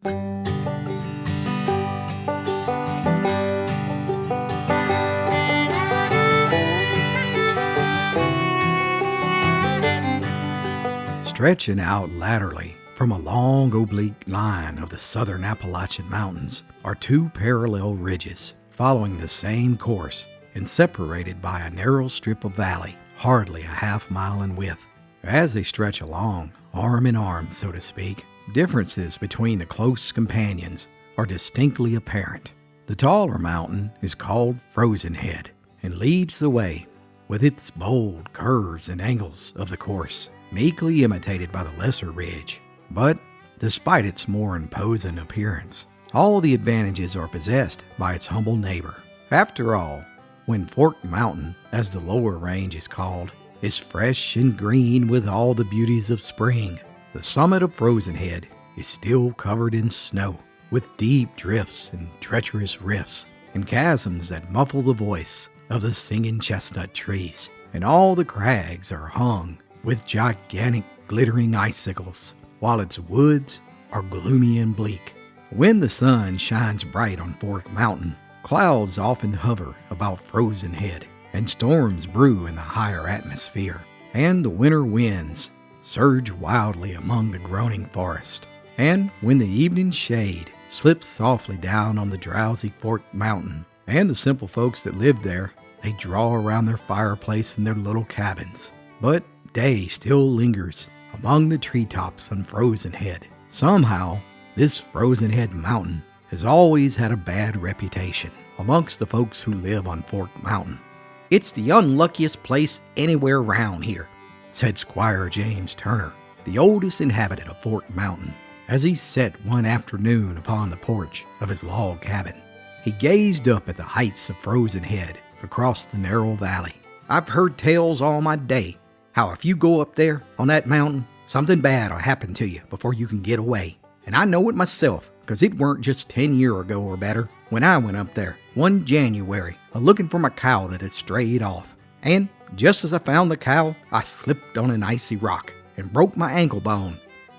Stretching out laterally from a long oblique line of the southern Appalachian Mountains are two parallel ridges following the same course and separated by a narrow strip of valley, hardly a half-mile in width. As they stretch along, arm in arm, so to speak, differences between the close companions are distinctly apparent. The taller mountain is called Frozenhead and leads the way with its bold curves and angles of the course, meekly imitated by the lesser ridge. But despite its more imposing appearance, all the advantages are possessed by its humble neighbor. After all, when Forked Mountain, as the lower range is called, is fresh and green with all the beauties of spring, the summit of Frozenhead is still covered in snow, with deep drifts and treacherous rifts and chasms that muffle the voice of the singing chestnut trees, and all the crags are hung with gigantic glittering icicles, while its woods are gloomy and bleak. When the sun shines bright on Forked Mountain, clouds often hover about Frozenhead, and storms brew in the higher atmosphere, and the winter winds surge wildly among the groaning forest. And when the evening shade slips softly down on the drowsy Forked Mountain, and the simple folks that live there, they draw around their fireplace in their little cabins. But day still lingers among the treetops on Frozenhead. Somehow, this Frozenhead Mountain has always had a bad reputation amongst the folks who live on Forked Mountain. "It's the unluckiest place anywhere around here," said Squire James Turner, the oldest inhabitant of Forked Mountain, as he sat one afternoon upon the porch of his log cabin. He gazed up at the heights of Frozenhead across the narrow valley. "I've heard tales all my day how if you go up there on that mountain, something bad will happen to you before you can get away. And I know it myself, because it weren't just 10 years ago or better when I went up there one January a-looking for my cow that had strayed off. And just as I found the cow, I slipped on an icy rock and broke my ankle bone.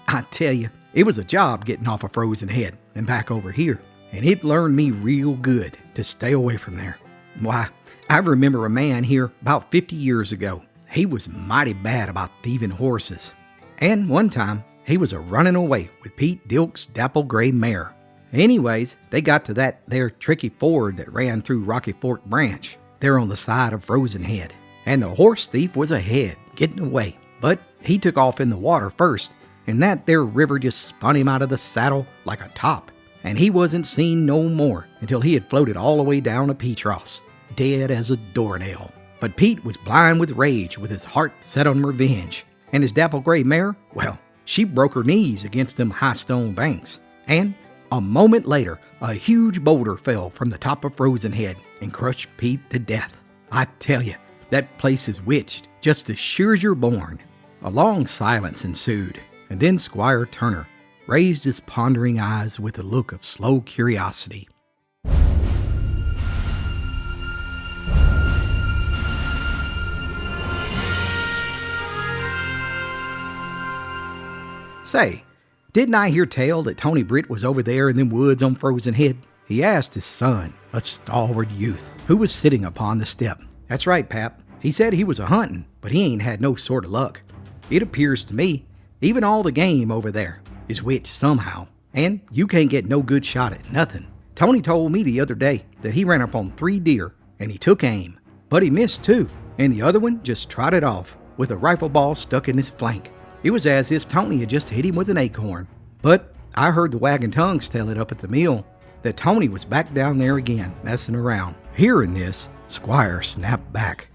I tell you, it was a job getting off of Frozenhead and back over here, and it learned me real good to stay away from there. Why, I remember a man here about 50 years ago. He was mighty bad about thieving horses. And one time, he was a-running away with Pete Dilk's dapple gray mare. Anyways, they got to that there tricky ford that ran through Rocky Fork Branch, there on the side of Frozenhead. And the horse thief was ahead, getting away. But he took off in the water first, and that there river just spun him out of the saddle like a top. And he wasn't seen no more until he had floated all the way down to Petros, dead as a doornail. But Pete was blind with rage, with his heart set on revenge. And his dapple gray mare, well, she broke her knees against them high stone banks. And a moment later, a huge boulder fell from the top of Frozenhead and crushed Pete to death. I tell you, that place is witched, just as sure as you're born. A long silence ensued, and then Squire Turner raised his pondering eyes with a look of slow curiosity. "Say, didn't I hear tell that Tony Britt was over there in them woods on Frozenhead?" he asked his son, a stalwart youth, who was sitting upon the step. "That's right, Pap. He said he was a-hunting, but he ain't had no sort of luck. It appears to me, even all the game over there is witched somehow, and you can't get no good shot at nothing. Tony told me the other day that he ran up on 3 deer, and he took aim, but he missed 2, and the other one just trotted off with a rifle ball stuck in his flank. It was as if Tony had just hit him with an acorn. But I heard the wagging tongues tell it up at the mill that Tony was back down there again, messing around." Hearing this, Squire snapped back.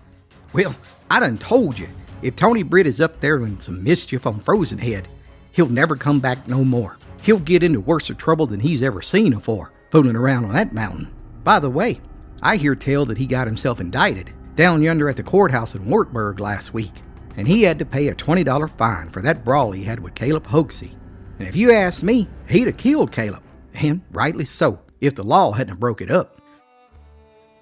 "Well, I done told you, if Tony Britt is up there in some mischief on Frozenhead, he'll never come back no more. He'll get into worser trouble than he's ever seen afore, fooling around on that mountain. By the way, I hear tell that he got himself indicted down yonder at the courthouse in Wartburg last week, and he had to pay a $20 fine for that brawl he had with Caleb Hoaxie. And if you ask me, he'd have killed Caleb, and rightly so, if the law hadn't broke it up."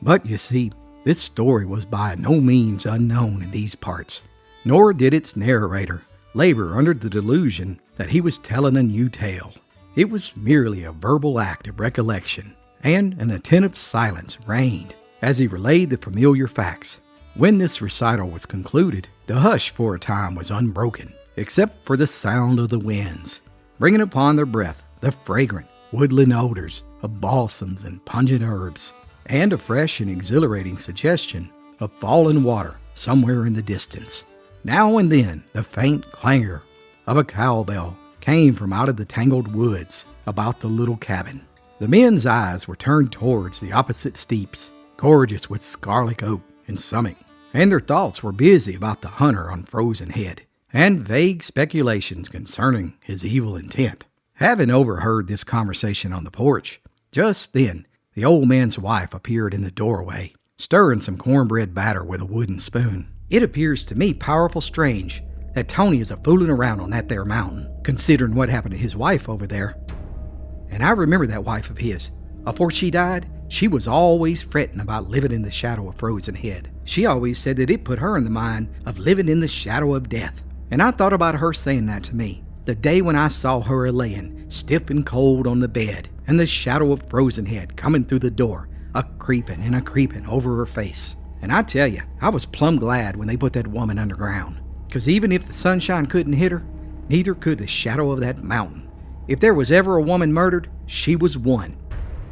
But you see, this story was by no means unknown in these parts, nor did its narrator labor under the delusion that he was telling a new tale. It was merely a verbal act of recollection, and an attentive silence reigned as he relayed the familiar facts. When this recital was concluded, the hush for a time was unbroken, except for the sound of the winds, bringing upon their breath the fragrant woodland odors of balsams and pungent herbs, and a fresh and exhilarating suggestion of falling water somewhere in the distance. Now and then the faint clangor of a cowbell came from out of the tangled woods about the little cabin. The men's eyes were turned towards the opposite steeps, gorgeous with scarlet oak and summit, and their thoughts were busy about the hunter on Frozenhead, and vague speculations concerning his evil intent. Having overheard this conversation on the porch, just then the old man's wife appeared in the doorway, stirring some cornbread batter with a wooden spoon. It appears to me powerful strange that Tony is a-fooling around on that there mountain, considering what happened to his wife over there. And I remember that wife of his. Afore she died, she was always fretting about living in the shadow of Frozenhead. She always said that it put her in the mind of living in the shadow of death. And I thought about her saying that to me the day when I saw her a-laying stiff and cold on the bed, and the shadow of Frozenhead coming through the door, a-creeping and a-creeping over her face. And I tell you, I was plumb glad when they put that woman underground. 'Cause even if the sunshine couldn't hit her, neither could the shadow of that mountain. If there was ever a woman murdered, she was one.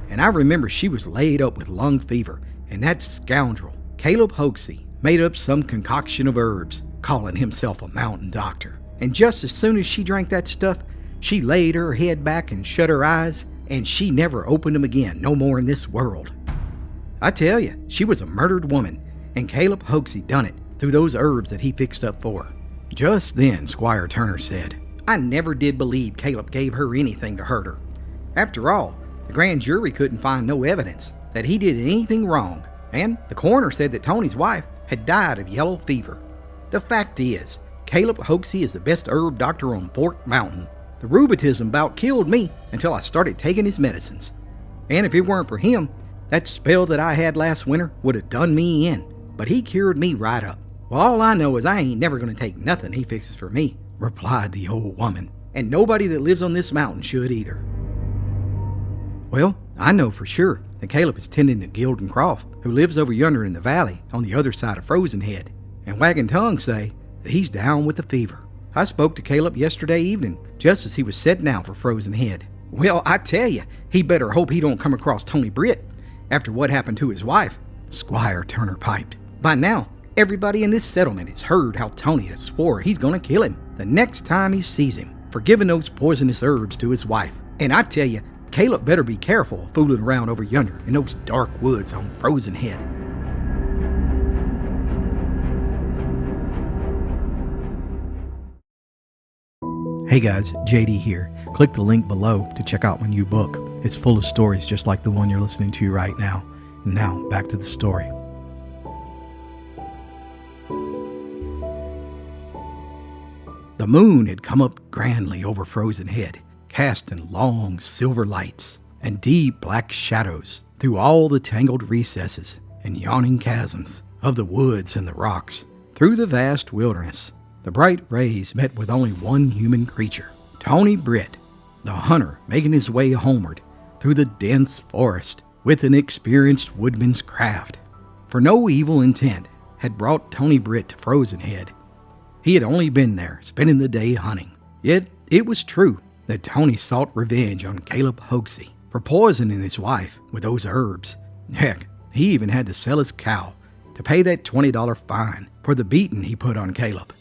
And I remember she was laid up with lung fever, and that scoundrel, Caleb Hoaxey, made up some concoction of herbs, calling himself a mountain doctor. And just as soon as she drank that stuff, she laid her head back and shut her eyes, and she never opened them again no more in this world. I tell you, she was a murdered woman, and Caleb Hoaxey done it through those herbs that he fixed up for her. Just then, Squire Turner said, I never did believe Caleb gave her anything to hurt her. After all, the grand jury couldn't find no evidence that he did anything wrong, and the coroner said that Tony's wife had died of yellow fever. The fact is, Caleb Hoaxey is the best herb doctor on Fork Mountain. The rheumatism bout killed me until I started taking his medicines. And if it weren't for him, that spell that I had last winter would have done me in. But he cured me right up. Well, all I know is I ain't never going to take nothing he fixes for me, replied the old woman. And nobody that lives on this mountain should either. Well, I know for sure that Caleb is tending to Gildan Croft, who lives over yonder in the valley on the other side of Frozenhead. And wagging tongues say that he's down with the fever. I spoke to Caleb yesterday evening, just as he was setting out for Frozenhead. Well, I tell you, he better hope he don't come across Tony Britt after what happened to his wife, Squire Turner piped. By now, everybody in this settlement has heard how Tony has swore he's gonna kill him the next time he sees him for giving those poisonous herbs to his wife. And I tell you, Caleb better be careful fooling around over yonder in those dark woods on Frozenhead. Hey guys, JD here. Click the link below to check out my new book. It's full of stories just like the one you're listening to right now. Now, back to the story. The moon had come up grandly over Frozenhead, casting long silver lights and deep black shadows through all the tangled recesses and yawning chasms of the woods and the rocks. Through the vast wilderness, the bright rays met with only one human creature, Tony Britt, the hunter making his way homeward through the dense forest with an experienced woodman's craft. For no evil intent had brought Tony Britt to Frozenhead. He had only been there spending the day hunting. Yet it was true that Tony sought revenge on Caleb Hoaxey for poisoning his wife with those herbs. Heck, he even had to sell his cow to pay that $20 fine for the beating he put on Caleb.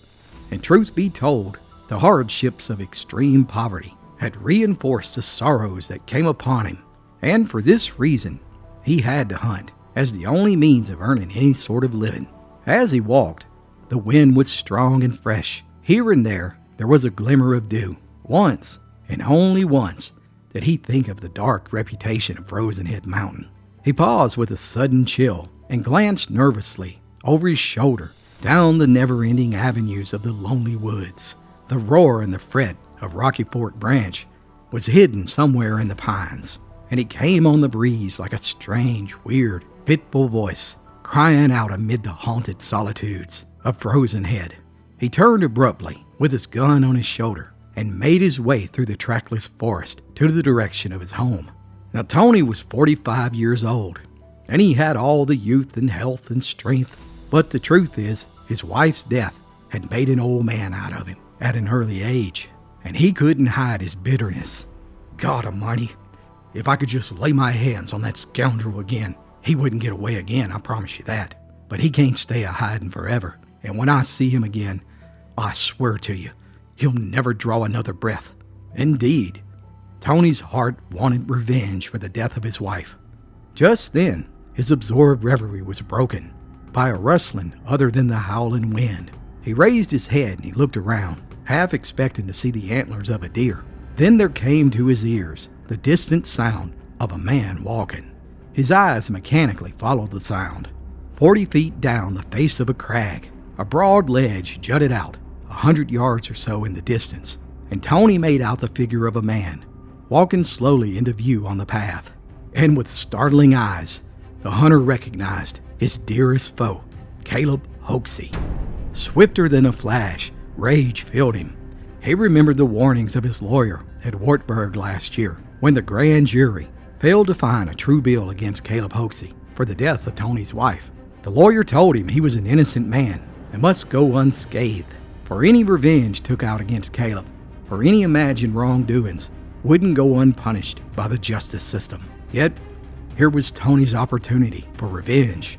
And truth be told, the hardships of extreme poverty had reinforced the sorrows that came upon him. And for this reason, he had to hunt as the only means of earning any sort of living. As he walked, the wind was strong and fresh. Here and there was a glimmer of dew. Once, and only once, did he think of the dark reputation of Frozenhead Mountain. He paused with a sudden chill and glanced nervously over his shoulder down the never-ending avenues of the lonely woods. The roar and the fret of Rocky Fork Branch was hidden somewhere in the pines, and it came on the breeze like a strange, weird, fitful voice crying out amid the haunted solitudes of Frozenhead. He turned abruptly with his gun on his shoulder and made his way through the trackless forest to the direction of his home. Now, Tony was 45 years old, and he had all the youth and health and strength, but the truth is, his wife's death had made an old man out of him at an early age, and he couldn't hide his bitterness. God Almighty, if I could just lay my hands on that scoundrel again, he wouldn't get away again, I promise you that. But he can't stay a-hiding forever, and when I see him again, I swear to you, he'll never draw another breath. Indeed, Tony's heart wanted revenge for the death of his wife. Just then, his absorbed reverie was broken by a rustling other than the howling wind. He raised his head and he looked around, half expecting to see the antlers of a deer. Then there came to his ears the distant sound of a man walking. His eyes mechanically followed the sound. 40 feet down the face of a crag, a broad ledge jutted out 100 yards or so in the distance, and Tony made out the figure of a man, walking slowly into view on the path. And with startling eyes, the hunter recognized his dearest foe, Caleb Hoaxey. Swifter than a flash, rage filled him. He remembered the warnings of his lawyer at Wartburg last year, when the grand jury failed to find a true bill against Caleb Hoaxey for the death of Tony's wife. The lawyer told him he was an innocent man and must go unscathed, for any revenge took out against Caleb, for any imagined wrongdoings wouldn't go unpunished by the justice system. Yet, here was Tony's opportunity for revenge,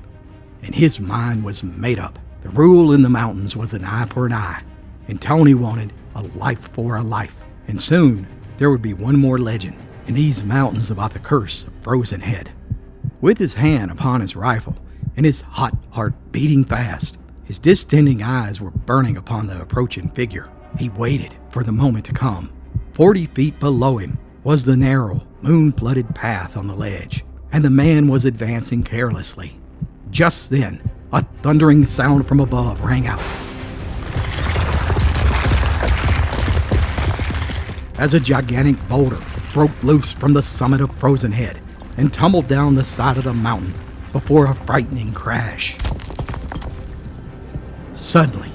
and his mind was made up. The rule in the mountains was an eye for an eye, and Tony wanted a life for a life. And soon, there would be one more legend in these mountains about the curse of Frozenhead. With his hand upon his rifle, and his hot heart beating fast, his distending eyes were burning upon the approaching figure. He waited for the moment to come. 40 feet below him was the narrow, moon-flooded path on the ledge, and the man was advancing carelessly. Just then, a thundering sound from above rang out, as a gigantic boulder broke loose from the summit of Frozenhead and tumbled down the side of the mountain before a frightening crash. Suddenly,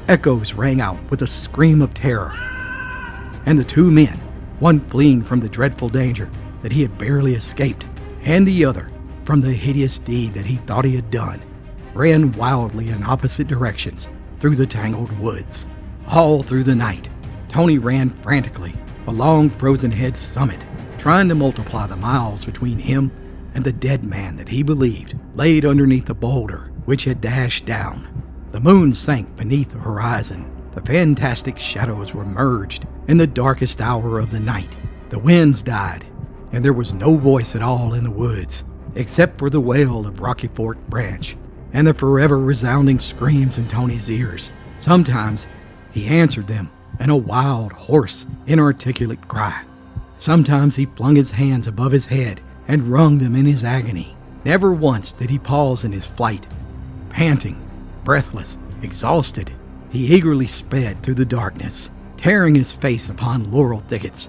echoes rang out with a scream of terror, and the two men, one fleeing from the dreadful danger that he had barely escaped, and the other from the hideous deed that he thought he had done, ran wildly in opposite directions through the tangled woods. All through the night, Tony ran frantically along Frozenhead's summit, trying to multiply the miles between him and the dead man that he believed laid underneath the boulder which had dashed down. The moon sank beneath the horizon. The fantastic shadows were merged in the darkest hour of the night. The winds died, and there was no voice at all in the woods, except for the wail of Rocky Fork Branch and the forever resounding screams in Tony's ears. Sometimes he answered them in a wild, hoarse, inarticulate cry. Sometimes he flung his hands above his head and wrung them in his agony. Never once did he pause in his flight. Panting, breathless, exhausted, he eagerly sped through the darkness, tearing his face upon laurel thickets,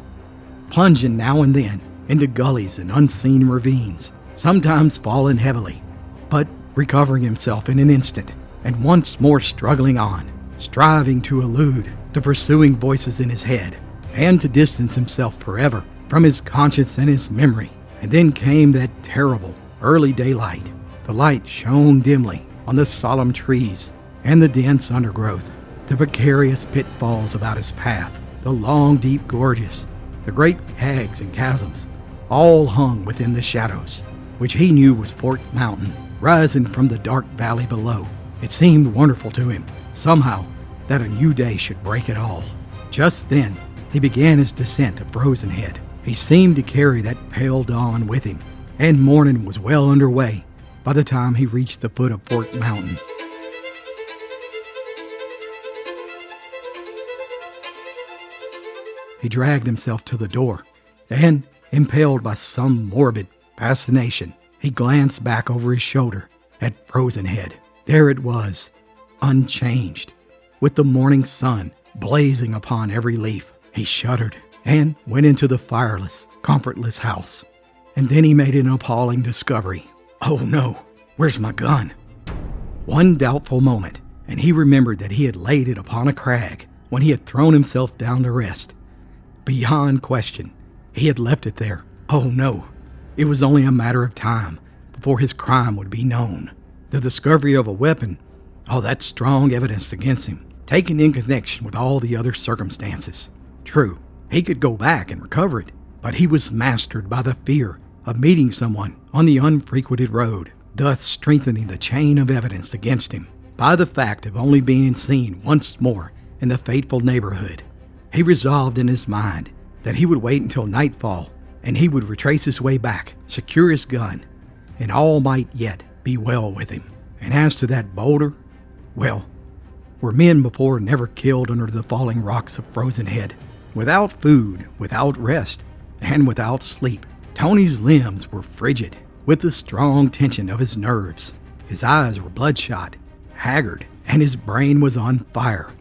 plunging now and then into gullies and unseen ravines, sometimes falling heavily, but recovering himself in an instant, and once more struggling on, striving to elude the pursuing voices in his head, and to distance himself forever from his conscience and his memory. And then came that terrible early daylight. The light shone dimly on the solemn trees and the dense undergrowth, the precarious pitfalls about his path, the long, deep gorges, the great hags and chasms, all hung within the shadows, which he knew was Fort Mountain, rising from the dark valley below. It seemed wonderful to him, somehow, that a new day should break it all. Just then, he began his descent of Frozenhead. He seemed to carry that pale dawn with him, and morning was well underway by the time he reached the foot of Fort Mountain. He dragged himself to the door, and, impelled by some morbid fascination, he glanced back over his shoulder at Frozenhead. There it was, unchanged, with the morning sun blazing upon every leaf. He shuddered and went into the fireless, comfortless house. And then he made an appalling discovery. Oh no, where's my gun? One doubtful moment, and he remembered that he had laid it upon a crag when he had thrown himself down to rest. Beyond question, he had left it there. Oh no, it was only a matter of time before his crime would be known. The discovery of a weapon, all that strong evidence against him, taken in connection with all the other circumstances. True, he could go back and recover it, but he was mastered by the fear of meeting someone on the unfrequented road, thus strengthening the chain of evidence against him by the fact of only being seen once more in the fateful neighborhood. He resolved in his mind that he would wait until nightfall and he would retrace his way back, secure his gun, and all might yet be well with him. And as to that boulder, well, were men before never killed under the falling rocks of Frozenhead? Without food, without rest, and without sleep, Tony's limbs were frigid with the strong tension of his nerves. His eyes were bloodshot, haggard, and his brain was on fire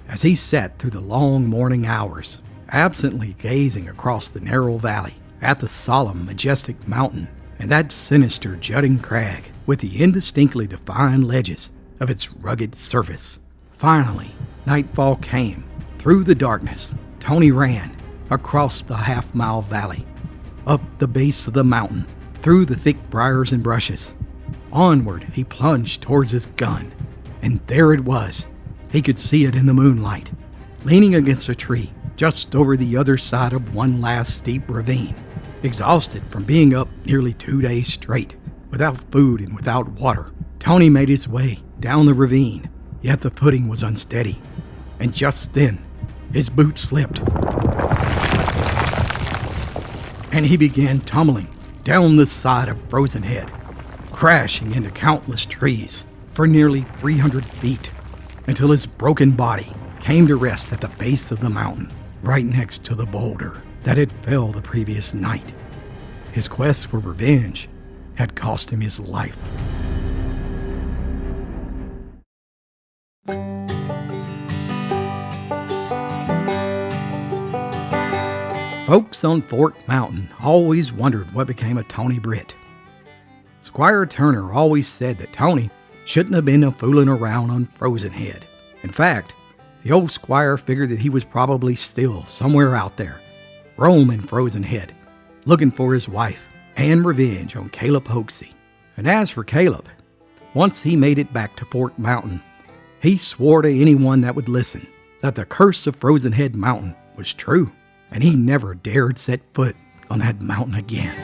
as he sat through the long morning hours, absently gazing across the narrow valley at the solemn, majestic mountain and that sinister jutting crag with the indistinctly defined ledges of its rugged surface. Finally, nightfall came. Through the darkness, Tony ran across the half-mile valley, up the base of the mountain, through the thick briars and brushes. Onward he plunged towards his gun, and there it was. He could see it in the moonlight, leaning against a tree just over the other side of one last steep ravine. Exhausted from being up nearly 2 days straight, without food and without water, Tony made his way down the ravine, yet the footing was unsteady, and just then his boot slipped, and he began tumbling down the side of Frozenhead, crashing into countless trees for nearly 300 feet, until his broken body came to rest at the base of the mountain, right next to the boulder that had fell the previous night. His quest for revenge had cost him his life. Folks on Fort Mountain always wondered what became of Tony Britt. Squire Turner always said that Tony shouldn't have been fooling around on Frozenhead. In fact, the old squire figured that he was probably still somewhere out there, roaming Frozenhead, looking for his wife and revenge on Caleb Hoaxey. And as for Caleb, once he made it back to Fort Mountain, he swore to anyone that would listen that the curse of Frozenhead Mountain was true, and he never dared set foot on that mountain again.